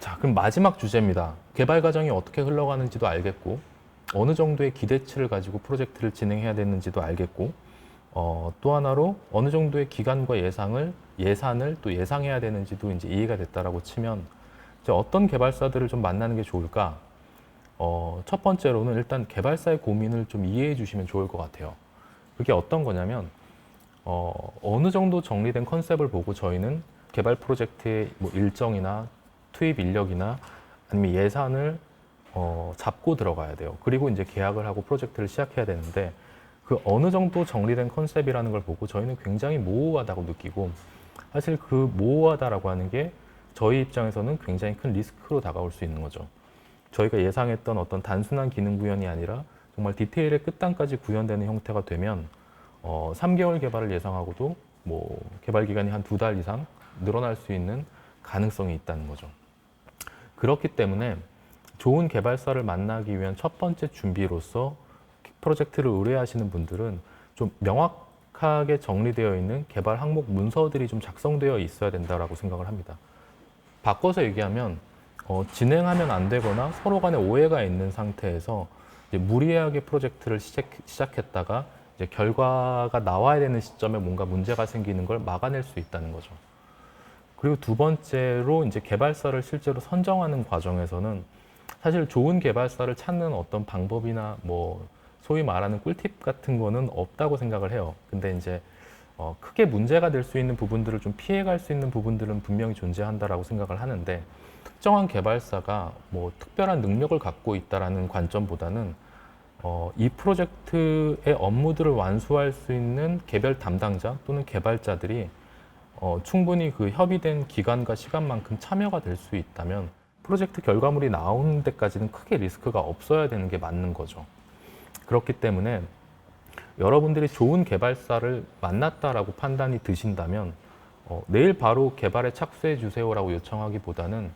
자, 그럼 마지막 주제입니다. 개발 과정이 어떻게 흘러가는지도 알겠고, 어느 정도의 기대치를 가지고 프로젝트를 진행해야 되는지도 알겠고, 또 하나로 어느 정도의 기간과 예산을 또 예상해야 되는지도 이제 이해가 됐다라고 치면, 이제 어떤 개발사들을 좀 만나는 게 좋을까? 첫 번째로는 일단 개발사의 고민을 좀 이해해 주시면 좋을 것 같아요. 그게 어떤 거냐면, 어느 정도 정리된 컨셉을 보고 저희는 개발 프로젝트의 뭐 일정이나 투입 인력이나 아니면 예산을 잡고 들어가야 돼요. 그리고 이제 계약을 하고 프로젝트를 시작해야 되는데 그 어느 정도 정리된 컨셉이라는 걸 보고 저희는 굉장히 모호하다고 느끼고 사실 그 모호하다라고 하는 게 저희 입장에서는 굉장히 큰 리스크로 다가올 수 있는 거죠. 저희가 예상했던 어떤 단순한 기능 구현이 아니라 정말 디테일의 끝단까지 구현되는 형태가 되면 3개월 개발을 예상하고도 뭐 개발 기간이 한 2달 이상 늘어날 수 있는 가능성이 있다는 거죠. 그렇기 때문에 좋은 개발사를 만나기 위한 첫 번째 준비로서 프로젝트를 의뢰하시는 분들은 좀 명확하게 정리되어 있는 개발 항목 문서들이 좀 작성되어 있어야 된다고 생각을 합니다. 바꿔서 얘기하면 진행하면 안 되거나 서로 간에 오해가 있는 상태에서 이제 무리하게 프로젝트를 시작했다가 이제 결과가 나와야 되는 시점에 뭔가 문제가 생기는 걸 막아낼 수 있다는 거죠. 그리고 두 번째로 이제 개발사를 실제로 선정하는 과정에서는 사실 좋은 개발사를 찾는 어떤 방법이나 뭐 소위 말하는 꿀팁 같은 거는 없다고 생각을 해요. 근데 이제 크게 문제가 될 수 있는 부분들을 좀 피해갈 수 있는 부분들은 분명히 존재한다라고 생각을 하는데 특정한 개발사가 뭐 특별한 능력을 갖고 있다라는 관점보다는 이 프로젝트의 업무들을 완수할 수 있는 개별 담당자 또는 개발자들이 충분히 그 협의된 기간과 시간만큼 참여가 될 수 있다면 프로젝트 결과물이 나오는 데까지는 크게 리스크가 없어야 되는 게 맞는 거죠. 그렇기 때문에 여러분들이 좋은 개발사를 만났다라고 판단이 드신다면 내일 바로 개발에 착수해 주세요라고 요청하기보다는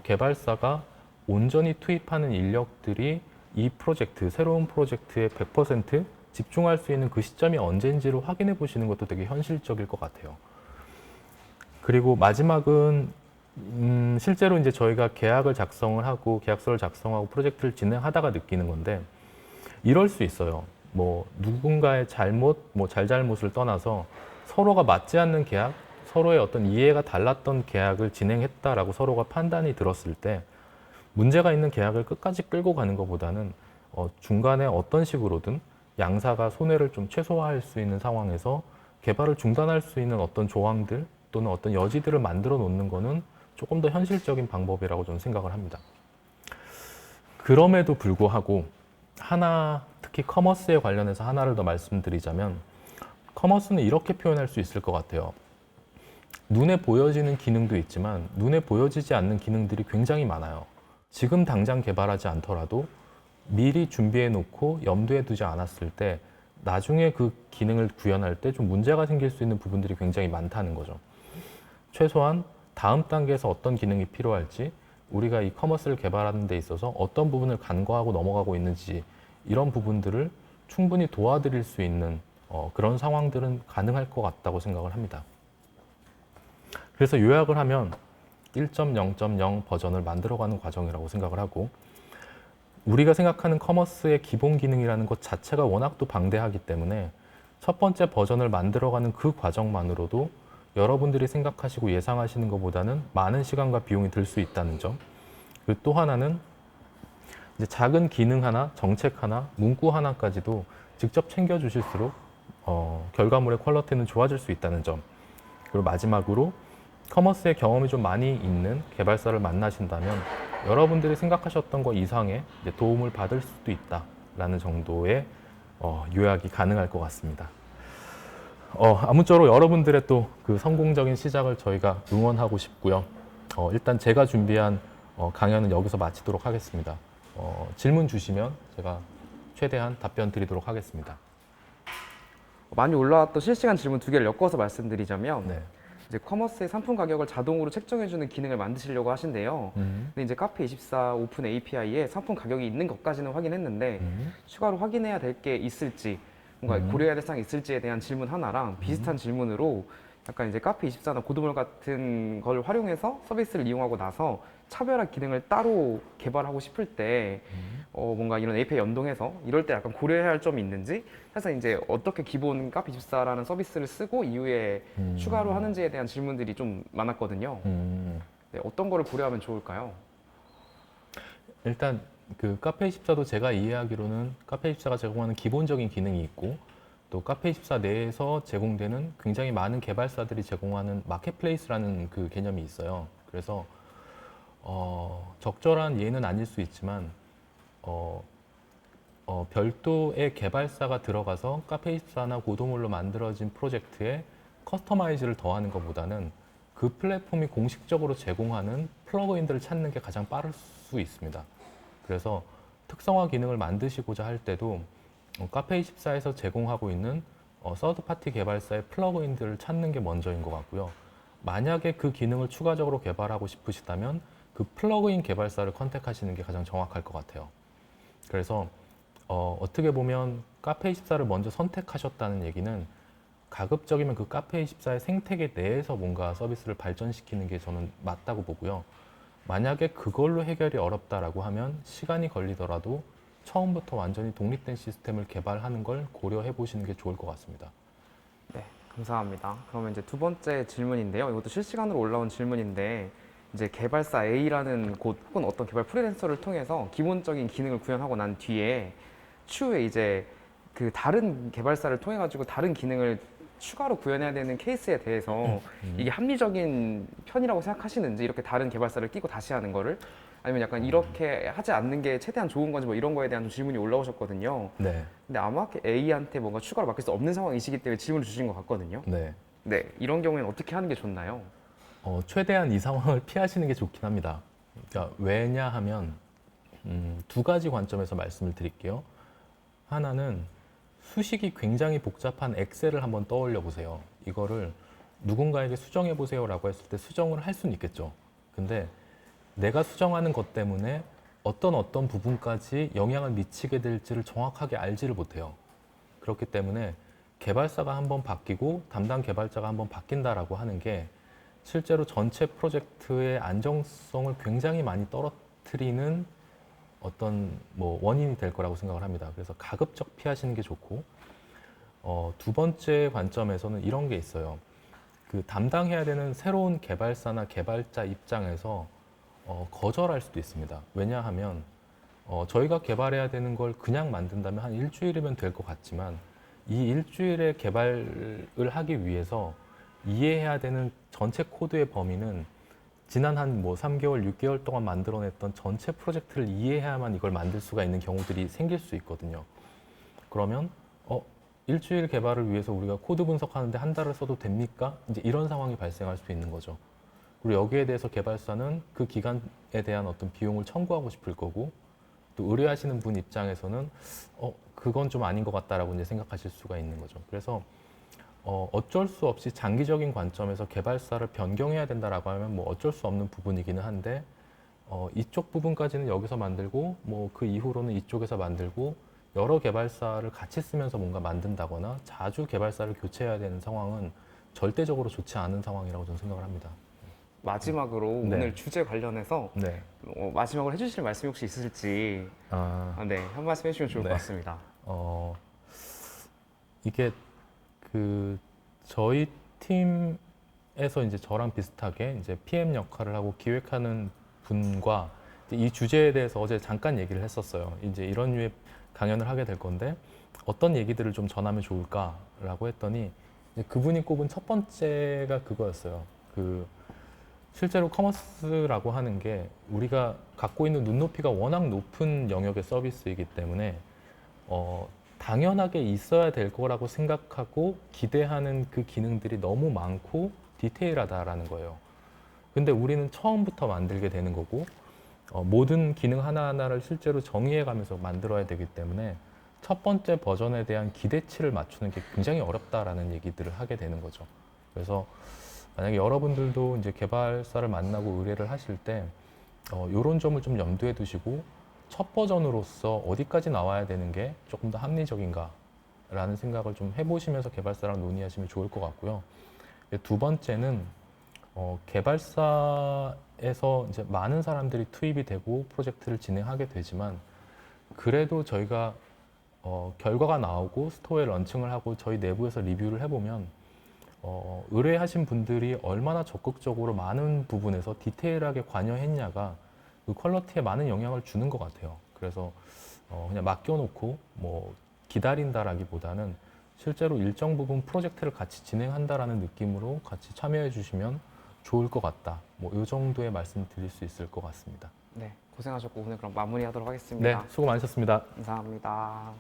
개발사가 온전히 투입하는 인력들이 이 프로젝트, 새로운 프로젝트에 100% 집중할 수 있는 그 시점이 언제인지를 확인해 보시는 것도 되게 현실적일 것 같아요. 그리고 마지막은 실제로 이제 저희가 계약을 작성을 하고 계약서를 작성하고 프로젝트를 진행하다가 느끼는 건데 이럴 수 있어요. 뭐 누군가의 잘못, 뭐 잘잘못을 떠나서 서로가 맞지 않는 계약, 서로의 어떤 이해가 달랐던 계약을 진행했다라고 서로가 판단이 들었을 때 문제가 있는 계약을 끝까지 끌고 가는 것보다는 중간에 어떤 식으로든 양사가 손해를 좀 최소화할 수 있는 상황에서 개발을 중단할 수 있는 어떤 조항들 또는 어떤 여지들을 만들어 놓는 거는 조금 더 현실적인 방법이라고 저는 생각을 합니다. 그럼에도 불구하고 특히 커머스에 관련해서 하나를 더 말씀드리자면 커머스는 이렇게 표현할 수 있을 것 같아요. 눈에 보여지는 기능도 있지만 눈에 보여지지 않는 기능들이 굉장히 많아요. 지금 당장 개발하지 않더라도 미리 준비해 놓고 염두에 두지 않았을 때 나중에 그 기능을 구현할 때 좀 문제가 생길 수 있는 부분들이 굉장히 많다는 거죠. 최소한 다음 단계에서 어떤 기능이 필요할지 우리가 이 커머스를 개발하는 데 있어서 어떤 부분을 간과하고 넘어가고 있는지 이런 부분들을 충분히 도와드릴 수 있는 그런 상황들은 가능할 것 같다고 생각을 합니다. 그래서 요약을 하면 1.0.0 버전을 만들어가는 과정이라고 생각을 하고 우리가 생각하는 커머스의 기본 기능이라는 것 자체가 워낙 또 방대하기 때문에 첫 번째 버전을 만들어가는 그 과정만으로도 여러분들이 생각하시고 예상하시는 것보다는 많은 시간과 비용이 들 수 있다는 점. 그리고 또 하나는 이제 작은 기능 하나, 정책 하나, 문구 하나까지도 직접 챙겨주실수록 결과물의 퀄리티는 좋아질 수 있다는 점. 그리고 마지막으로 커머스의 경험이 좀 많이 있는 개발사를 만나신다면 여러분들이 생각하셨던 것 이상의 이제 도움을 받을 수도 있다라는 정도의 요약이 가능할 것 같습니다. 아무쪼록 여러분들의 또 그 성공적인 시작을 저희가 응원하고 싶고요. 일단 제가 준비한 강연은 여기서 마치도록 하겠습니다. 질문 주시면 제가 최대한 답변 드리도록 하겠습니다. 많이 올라왔던 실시간 질문 두 개를 엮어서 말씀드리자면 네. 이제 커머스의 상품 가격을 자동으로 책정해주는 기능을 만드시려고 하신대요. 근데 이제 카페24 오픈 API에 상품 가격이 있는 것까지는 확인했는데 추가로 확인해야 될 게 있을지 뭔가 고려해야 될 사항이 있을지에 대한 질문 하나랑 비슷한 질문으로 약간 이제 카페24나 고두몰 같은 걸 활용해서 서비스를 이용하고 나서 차별화 기능을 따로 개발하고 싶을 때 뭔가 이런 API 연동해서 이럴 때 약간 고려해야 할 점이 있는지, 사실 이제 어떻게 기본 카페24라는 서비스를 쓰고 이후에 추가로 하는지에 대한 질문들이 좀 많았거든요. 네, 어떤 거를 고려하면 좋을까요? 일단 그 카페24도 제가 이해하기로는 카페24가 제공하는 기본적인 기능이 있고 또 카페24 내에서 제공되는 굉장히 많은 개발사들이 제공하는 마켓플레이스라는 그 개념이 있어요. 그래서 적절한 예는 아닐 수 있지만 별도의 개발사가 들어가서 카페24나 고도몰로 만들어진 프로젝트에 커스터마이즈를 더하는 것보다는 그 플랫폼이 공식적으로 제공하는 플러그인들을 찾는 게 가장 빠를 수 있습니다. 그래서 특성화 기능을 만드시고자 할 때도 카페24에서 제공하고 있는 서드파티 개발사의 플러그인들을 찾는 게 먼저인 것 같고요. 만약에 그 기능을 추가적으로 개발하고 싶으시다면 그 플러그인 개발사를 컨택하시는 게 가장 정확할 것 같아요. 그래서 어떻게 보면 카페24를 먼저 선택하셨다는 얘기는 가급적이면 그 카페24의 생태계 내에서 뭔가 서비스를 발전시키는 게 저는 맞다고 보고요. 만약에 그걸로 해결이 어렵다라고 하면 시간이 걸리더라도 처음부터 완전히 독립된 시스템을 개발하는 걸 고려해 보시는 게 좋을 것 같습니다. 네, 감사합니다. 그러면 이제 두 번째 질문인데요. 이것도 실시간으로 올라온 질문인데, 이제 개발사 A라는 곳 혹은 어떤 개발 프리랜서를 통해서 기본적인 기능을 구현하고 난 뒤에 추후에 이제 그 다른 개발사를 통해 가지고 다른 기능을 추가로 구현해야 되는 케이스에 대해서 이게 합리적인 편이라고 생각하시는지, 이렇게 다른 개발사를 끼고 다시 하는 거를, 아니면 약간 이렇게 하지 않는 게 최대한 좋은 건지 뭐 이런 거에 대한 좀 질문이 올라오셨거든요. 네. 근데 아마 A한테 뭔가 추가로 맡길 수 없는 상황이시기 때문에 질문을 주신 것 같거든요. 네. 네, 이런 경우에는 어떻게 하는 게 좋나요? 최대한 이 상황을 피하시는 게 좋긴 합니다. 그러니까 왜냐하면 두 가지 관점에서 말씀을 드릴게요. 하나는 수식이 굉장히 복잡한 엑셀을 한번 떠올려 보세요. 이거를 누군가에게 수정해 보세요라고 했을 때 수정을 할 수는 있겠죠. 근데 내가 수정하는 것 때문에 어떤 부분까지 영향을 미치게 될지를 정확하게 알지를 못해요. 그렇기 때문에 개발사가 한번 바뀌고 담당 개발자가 한번 바뀐다라고 하는 게 실제로 전체 프로젝트의 안정성을 굉장히 많이 떨어뜨리는 어떤 뭐 원인이 될 거라고 생각을 합니다. 그래서 가급적 피하시는 게 좋고, 두 번째 관점에서는 이런 게 있어요. 그 담당해야 되는 새로운 개발사나 개발자 입장에서 거절할 수도 있습니다. 왜냐하면 저희가 개발해야 되는 걸 그냥 만든다면 한 일주일이면 될 것 같지만 이 일주일의 개발을 하기 위해서 이해해야 되는 전체 코드의 범위는 지난 한 뭐 3개월, 6개월 동안 만들어냈던 전체 프로젝트를 이해해야만 이걸 만들 수가 있는 경우들이 생길 수 있거든요. 그러면 일주일 개발을 위해서 우리가 코드 분석하는데 한 달을 써도 됩니까? 이제 이런 상황이 발생할 수 있는 거죠. 그리고 여기에 대해서 개발사는 그 기간에 대한 어떤 비용을 청구하고 싶을 거고, 또 의뢰하시는 분 입장에서는 그건 좀 아닌 것 같다라고 이제 생각하실 수가 있는 거죠. 그래서 어쩔 수 없이 장기적인 관점에서 개발사를 변경해야 된다라고 하면 뭐 어쩔 수 없는 부분이기는 한데, 이쪽 부분까지는 여기서 만들고 뭐 그 이후로는 이쪽에서 만들고 여러 개발사를 같이 쓰면서 뭔가 만든다거나 자주 개발사를 교체해야 되는 상황은 절대적으로 좋지 않은 상황이라고 저는 생각을 합니다. 마지막으로 네. 오늘 주제 관련해서 네. 마지막으로 해주실 말씀이 혹시 있으실지, 네, 한 말씀 해주시면 좋을 네. 것 같습니다. 이게 그 저희 팀에서 이제 저랑 비슷하게 이제 PM 역할을 하고 기획하는 분과 이 주제에 대해서 어제 잠깐 얘기를 했었어요. 이제 이런 류의 강연을 하게 될 건데 어떤 얘기들을 좀 전하면 좋을까라고 했더니 이제 그분이 꼽은 첫 번째가 그거였어요. 그 실제로 커머스라고 하는 게 우리가 갖고 있는 눈높이가 워낙 높은 영역의 서비스이기 때문에 당연하게 있어야 될 거라고 생각하고 기대하는 그 기능들이 너무 많고 디테일하다라는 거예요. 근데 우리는 처음부터 만들게 되는 거고 모든 기능 하나하나를 실제로 정의해 가면서 만들어야 되기 때문에 첫 번째 버전에 대한 기대치를 맞추는 게 굉장히 어렵다라는 얘기들을 하게 되는 거죠. 그래서 만약에 여러분들도 이제 개발사를 만나고 의뢰를 하실 때 이런 점을 좀 염두에 두시고 첫 버전으로서 어디까지 나와야 되는 게 조금 더 합리적인가 라는 생각을 좀 해보시면서 개발사랑 논의하시면 좋을 것 같고요. 두 번째는 개발사에서 이제 많은 사람들이 투입이 되고 프로젝트를 진행하게 되지만 그래도 저희가 결과가 나오고 스토어에 런칭을 하고 저희 내부에서 리뷰를 해보면 의뢰하신 분들이 얼마나 적극적으로 많은 부분에서 디테일하게 관여했냐가 그 퀄리티에 많은 영향을 주는 것 같아요. 그래서 그냥 맡겨놓고 뭐 기다린다라기보다는 실제로 일정 부분 프로젝트를 같이 진행한다라는 느낌으로 같이 참여해 주시면 좋을 것 같다. 뭐 이 정도의 말씀 드릴 수 있을 것 같습니다. 네, 고생하셨고 오늘 그럼 마무리하도록 하겠습니다. 네, 수고 많으셨습니다. 감사합니다.